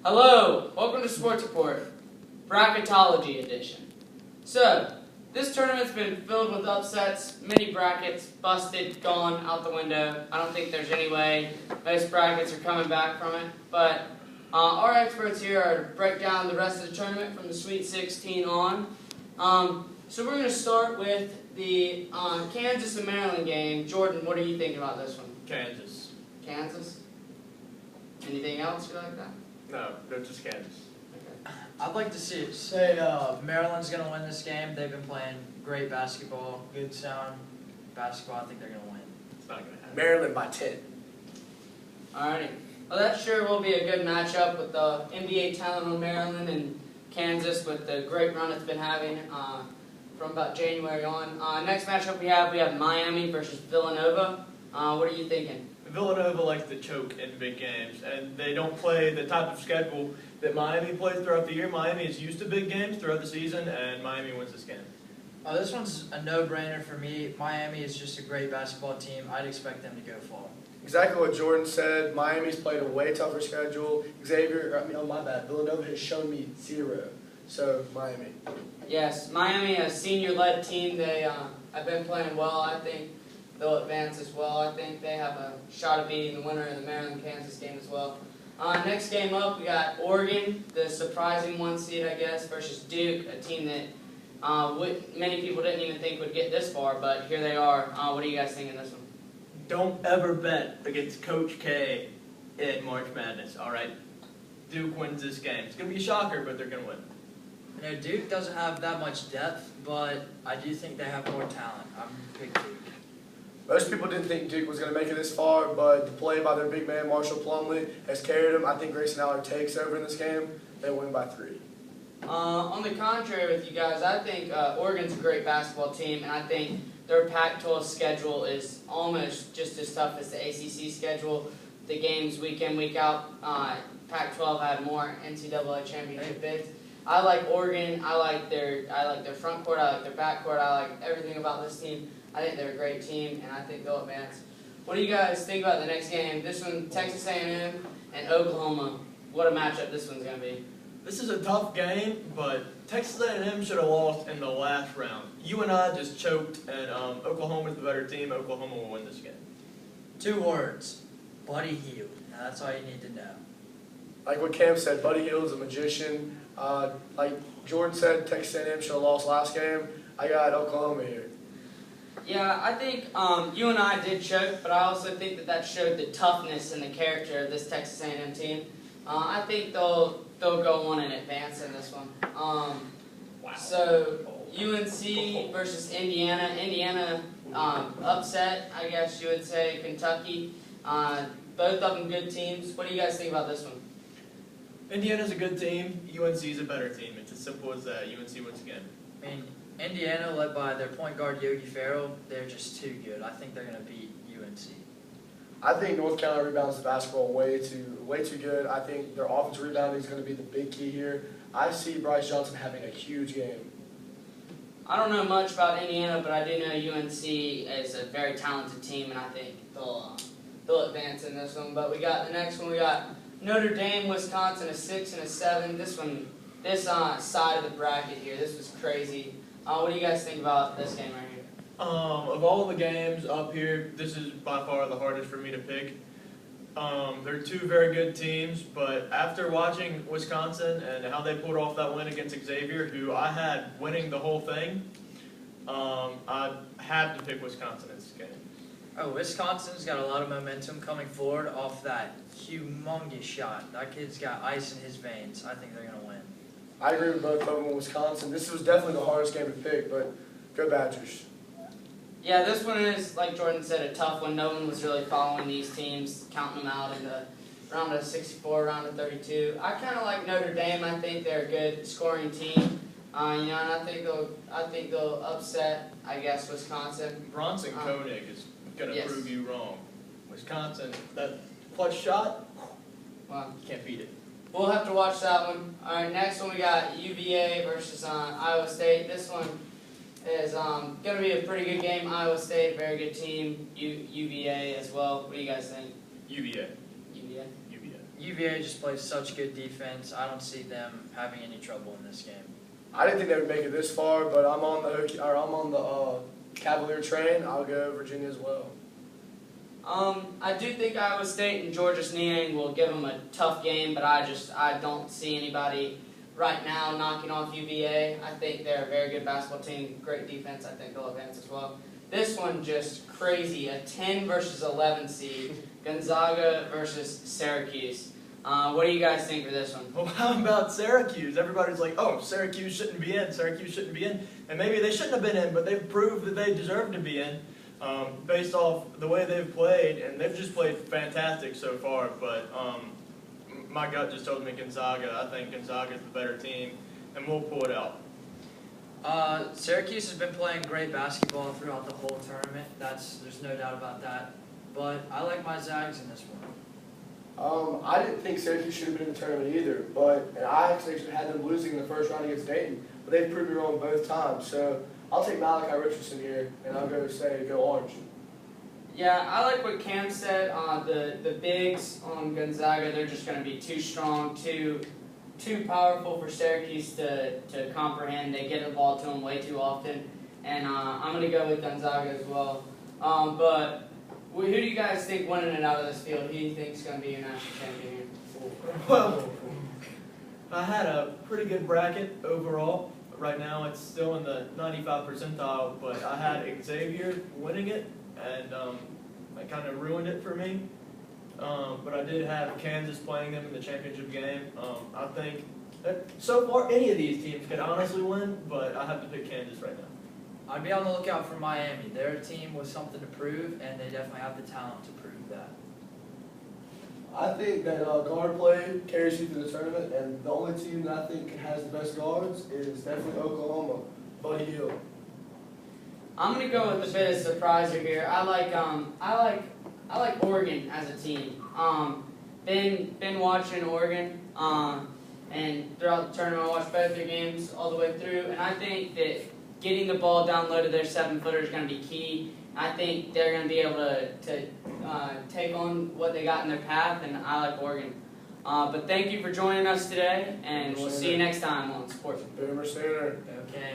Hello, welcome to Sports Report, Bracketology edition. So, this tournament's been filled with upsets, many brackets busted, gone, out the window. I don't think there's any way most brackets are coming back from it, but our experts here are to break down the rest of the tournament from the Sweet 16 on. So we're going to start with the Kansas and Maryland game. Jordan, what are you thinking about this one? Kansas. Kansas? Anything else you like that? No, they're just Kansas. Okay. I'd like to say Maryland's going to win this game. They've been playing great basketball, good sound basketball. I think they're going to win. It's not going to happen. Maryland by 10. Alrighty. Well, that sure will be a good matchup with the NBA talent on Maryland and Kansas with the great run it's been having from about January on. Next matchup we have Miami versus Villanova. What are you thinking? Villanova likes to choke in big games, and they don't play the type of schedule that Miami plays throughout the year. Miami is used to big games throughout the season, and Miami wins this game. This one's a no-brainer for me. Miami is just a great basketball team. I'd expect them to go far. Exactly what Jordan said. Miami's played a way tougher schedule. Villanova has shown me 0. So, Miami. Yes, Miami, a senior-led team. They have been playing well. I think they'll advance as well. I think they have a shot at beating the winner in the Maryland-Kansas game as well. Next game up, we got Oregon, the surprising 1 seed, I guess, versus Duke, a team that many people didn't even think would get this far, but here they are. What do you guys think of this one? Don't ever bet against Coach K in March Madness, all right? Duke wins this game. It's going to be a shocker, but they're going to win. You know, Duke doesn't have that much depth, but I do think they have more talent. I'm big Duke. Most people didn't think Duke was going to make it this far, but the play by their big man, Marshall Plumlee, has carried them. I think Grayson Allard takes over in this game. They win by 3. On the contrary with you guys, I think Oregon's a great basketball team, and I think their Pac-12 schedule is almost just as tough as the ACC schedule. The games week in, week out, Pac-12 had more NCAA championship bids. I like Oregon. I like their front court. I like their back court. I like everything about this team. I think they're a great team, and I think they'll advance. What do you guys think about the next game? This one, Texas A&M and Oklahoma. What a matchup this one's going to be. This is a tough game, but Texas A&M should have lost in the last round. UNI just choked, and Oklahoma's the better team. Oklahoma will win this game. 2 words. Buddy Hield. Now, that's all you need to know. Like what Cam said, Buddy Hield is a magician. Like Jordan said, Texas A&M should have lost last game. I got Oklahoma here. Yeah, I think UNI did choke, but I also think that showed the toughness and the character of this Texas A&M team. I think they'll go on and advance in this one. Wow. So UNC versus Indiana. Indiana upset, I guess you would say. Kentucky. Both of them good teams. What do you guys think about this one? Indiana's a good team. UNC is a better team. It's as simple as that. UNC wins again. I mean, Indiana, led by their point guard Yogi Ferrell, they're just too good. I think they're going to beat UNC. I think North Carolina rebounds the basketball way too good. I think their offensive rebounding is going to be the big key here. I see Bryce Johnson having a huge game. I don't know much about Indiana, but I do know UNC is a very talented team, and I think they'll advance in this one. But we got the next one. We got Notre Dame, Wisconsin, a 6 and a 7. This side of the bracket here, this was crazy. What do you guys think about this game right here? Of all the games up here, this is by far the hardest for me to pick. They're 2 very good teams, but after watching Wisconsin and how they pulled off that win against Xavier, who I had winning the whole thing, I had to pick Wisconsin in this game. Oh, Wisconsin's got a lot of momentum coming forward off that humongous shot. That kid's got ice in his veins. I think they're going to win. I agree with both of them in Wisconsin. This was definitely the hardest game to pick, but go Badgers. Yeah, this one is, like Jordan said, a tough one. No one was really following these teams, counting them out in the round of 64, round of 32. I kind of like Notre Dame. I think they're a good scoring team. And I think they'll upset, I guess, Wisconsin. Bronson Koenig is going to Yes. prove you wrong. Wisconsin, that clutch shot, Well, you can't beat it. we'll have to watch that one. All right, next one we got UVA versus Iowa State. This one is going to be a pretty good game. Iowa State, very good team. UVA as well. What do you guys think? UVA. UVA? UVA. UVA just plays such good defense. I don't see them having any trouble in this game. I didn't think they would make it this far, but I'm on the Cavalier train. I'll go Virginia as well. I do think Iowa State and Georgia Niang will give them a tough game, but I don't see anybody right now knocking off UVA. I think they're a very good basketball team, great defense. I think they'll advance as well. This one just crazy, a 10 versus 11 seed, Gonzaga versus Syracuse. What do you guys think for this one? Well, how about Syracuse? Everybody's like, oh, Syracuse shouldn't be in, Syracuse shouldn't be in. And maybe they shouldn't have been in, but they've proved that they deserve to be in based off the way they've played, and they've just played fantastic so far. But my gut just told me Gonzaga. I think Gonzaga is the better team, and we'll pull it out. Syracuse has been playing great basketball throughout the whole tournament. There's no doubt about that. But I like my Zags in this one. I didn't think Syracuse should have been in the tournament either, and I actually had them losing in the first round against Dayton, but they've proved me wrong both times. So I'll take Malachi Richardson here, and I'll go Orange. Yeah, I like what Cam said. The bigs on Gonzaga, they're just going to be too strong, too powerful for Syracuse to comprehend. They get the ball to them way too often, and I'm going to go with Gonzaga as well. But who do you guys think winning it out of this field? Who do you think is going to be your national champion here? Well, I had a pretty good bracket overall. Right now it's still in the 95th percentile, but I had Xavier winning it, and that kind of ruined it for me. But I did have Kansas playing them in the championship game. I think that so far any of these teams could honestly win, but I have to pick Kansas right now. I'd be on the lookout for Miami. They're a team with something to prove, and they definitely have the talent to prove that. I think that guard play carries you through the tournament, and the only team that I think has the best guards is definitely Oklahoma, Buddy Hield. I'm going to go with a bit of surpriser here. I like Oregon as a team. Been watching Oregon, and throughout the tournament I watched both their games all the way through, and I think that getting the ball down low to their 7-footer is going to be key. I think they're going to be able to take on what they got in their path, and I like Oregon. But thank you for joining us today, and we'll see you next time on Sports. Boomer Sooner. Okay.